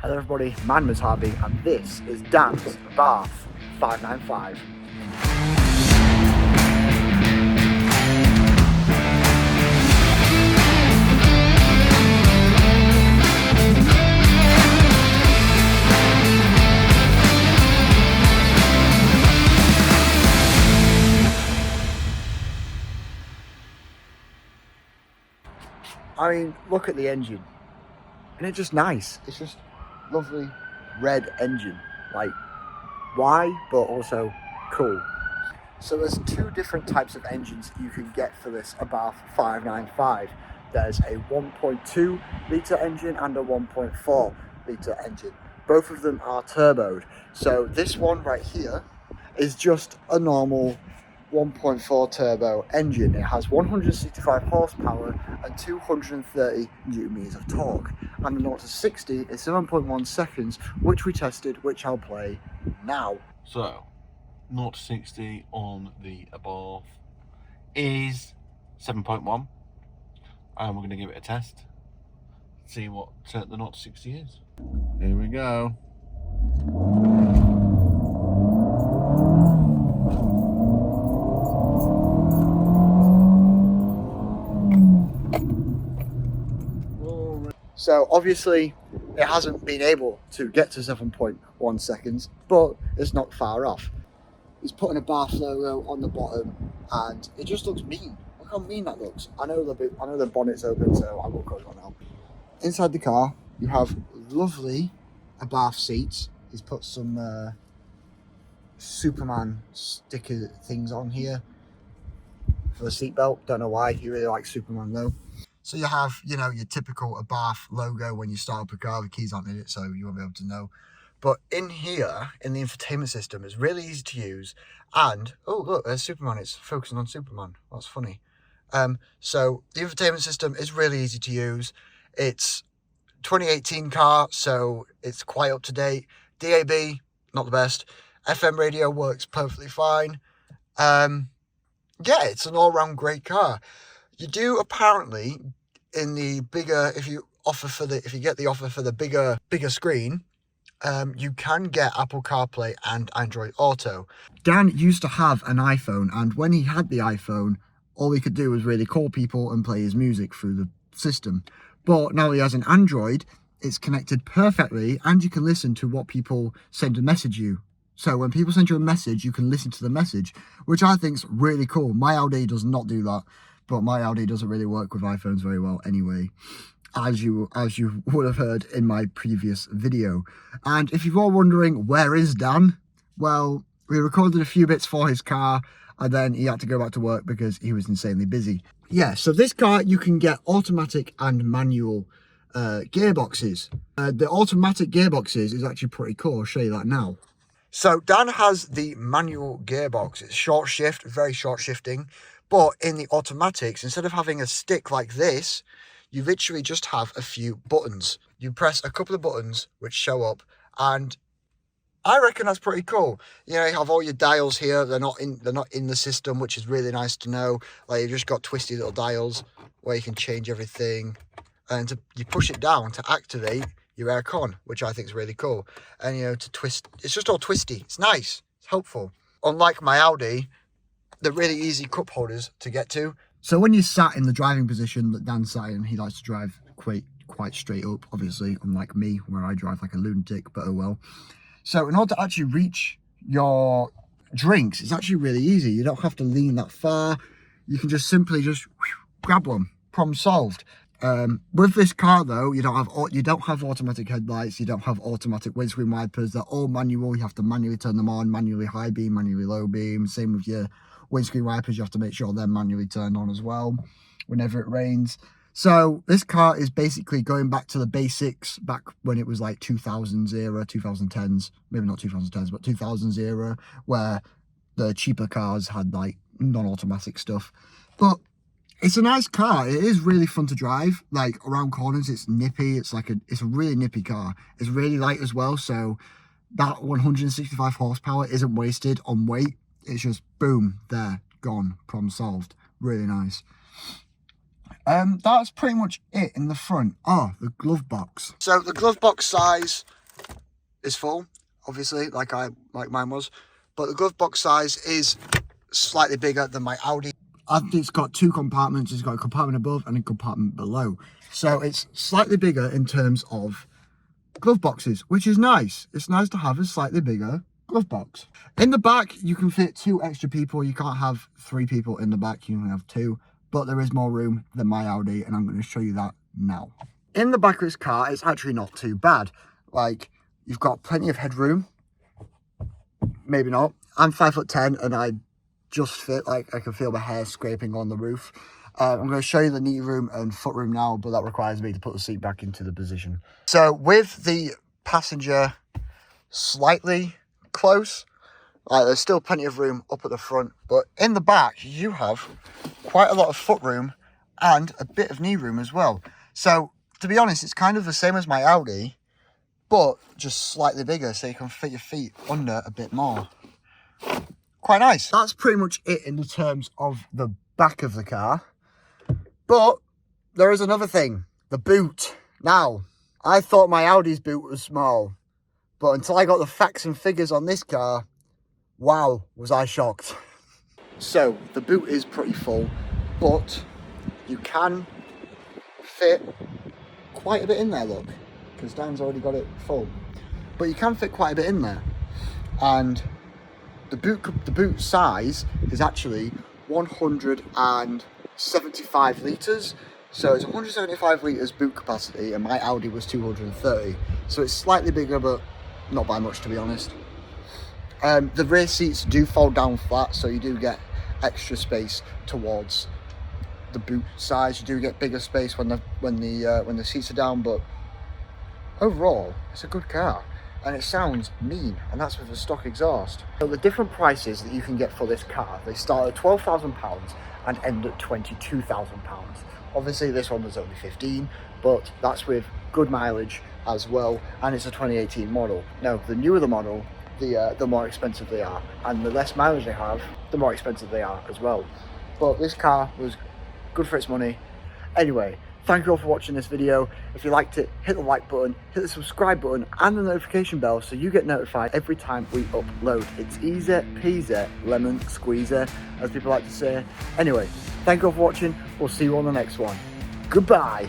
Hello everybody, my name is Harvey and this is Dan's Abarth 595. I mean, look at the engine. And it's just nice. It's just lovely red engine. Like, why? But also cool. So there's two different types of engines you can get for this Abarth 595. There's a 1.2 litre engine and a 1.4 litre engine. Both of them are turboed. So this one right here is just a normal 1.4 turbo engine. It has 165 horsepower and 230 newton meters of torque, and the 0 to 60 is 7.1 seconds, which we tested, which I'll play now. So 0 to 60 on the Abarth is 7.1, and we're going to give it a test, see what the 0 to 60 is. Here we go. So obviously it hasn't been able to get to 7.1 seconds, but it's not far off. He's putting a Abarth logo on the bottom and it just looks mean. Look how mean that looks. I know the bonnet's open, so I won't go on now. Inside the car you have lovely Abarth seats. He's put some Superman sticker things on here for the seatbelt. Don't know why, he really likes Superman though. So you have, you know, your typical Abarth logo when you start up a car. The keys aren't in it, so you won't be able to know. But in here, in the infotainment system, it's really easy to use. And, oh, look, there's Superman. It's focusing on Superman. That's funny. So the infotainment system is really easy to use. It's 2018 car, so it's quite up to date. DAB, not the best. FM radio works perfectly fine. Yeah, it's an all-round great car. You do apparently in the bigger, if you get the offer for the bigger screen, you can get Apple CarPlay and Android Auto. Dan used to have an iPhone, and when he had the iPhone, all he could do was really call people and play his music through the system. But now he has an Android, it's connected perfectly, and you can listen to what people send to message you. So when people send you a message, you can listen to the message, which I think is really cool. My Audi does not do that. But my Audi doesn't really work with iPhones very well anyway, as you would have heard in my previous video. And if you're all wondering, where is Dan? Well, we recorded a few bits for his car, and then he had to go back to work because he was insanely busy. Yeah, so this car, you can get automatic and manual gearboxes. The automatic gearboxes is actually pretty cool. I'll show you that now. So Dan has the manual gearbox. It's short shift, very short shifting. But in the automatics, instead of having a stick like this, you literally just have a few buttons. You press a couple of buttons which show up, and I reckon that's pretty cool. You know, you have all your dials here. They're not in the system, which is really nice to know. Like, you've just got twisty little dials where you can change everything, and you push it down to activate your aircon, which I think is really cool. And you know, to twist, it's just all twisty. It's nice. It's helpful. Unlike my Audi, they're really easy cup holders to get to. So when you sat in the driving position that Dan sat in, he likes to drive quite straight up, obviously, unlike me, where I drive like a lunatic, but oh well. So in order to actually reach your drinks, it's actually really easy. You don't have to lean that far. You can just simply grab one. Problem solved. With this car though, you don't have automatic headlights, you don't have automatic windscreen wipers. They're all manual. You have to manually turn them on, manually high beam, manually low beam. Same with your windscreen wipers, you have to make sure they're manually turned on as well whenever it rains. So this car is basically going back to the basics, back when it was like 2000s era, 2010s, maybe not 2010s, but 2000s era, where the cheaper cars had like non-automatic stuff. But it's a nice car. It is really fun to drive. Like, around corners, it's nippy. It's a really nippy car. It's really light as well, so that 165 horsepower isn't wasted on weight. It's just boom, there, gone, problem solved. Really nice. That's pretty much it in the front. Oh, the glove box. So the glove box size is full, obviously, like mine was, but the glove box size is slightly bigger than my Audi. I think it's got two compartments. It's got a compartment above and a compartment below. So it's slightly bigger in terms of glove boxes, which is nice. It's nice to have a slightly bigger glove box. In the back, you can fit 2 extra people. You can't have 3 people in the back. You can have 2, but there is more room than my Audi, and I'm going to show you that now. In the back of this car, it's actually not too bad. Like, you've got plenty of headroom. Maybe not. I'm 5'10", and I just fit, like, I can feel my hair scraping on the roof. I'm going to show you the knee room and foot room now, but that requires me to put the seat back into the position. So with the passenger slightly close, like, there's still plenty of room up at the front, but in the back you have quite a lot of foot room and a bit of knee room as well. So to be honest, it's kind of the same as my Audi, but just slightly bigger, so you can fit your feet under a bit more. Quite nice. That's pretty much it in the terms of the back of the car. But there is another thing, the boot. Now, I thought my Audi's boot was small, but until I got the facts and figures on this car, wow, was I shocked. So the boot is pretty full, but you can fit quite a bit in there, look, because Dan's already got it full. But you can fit quite a bit in there. And the boot size is actually 175 litres. So it's 175 litres boot capacity, and my Audi was 230. So it's slightly bigger, but not by much, to be honest. The rear seats do fold down flat, so you do get extra space towards the boot size. You do get bigger space when the seats are down, but overall, it's a good car. And it sounds mean, and that's with the stock exhaust. So the different prices that you can get for this car, they start at £12,000 and end at £22,000. Obviously this one was only 15, but that's with good mileage as well, and it's a 2018 model. Now, the newer the model, the more expensive they are, and the less mileage they have, the more expensive they are as well. But this car was good for its money. Anyway, thank you all for watching this video. If you liked it, hit the like button, hit the subscribe button and the notification bell so you get notified every time we upload. It's easy peasy, lemon squeezy, as people like to say. Anyway, thank you all for watching. We'll see you on the next one. Goodbye.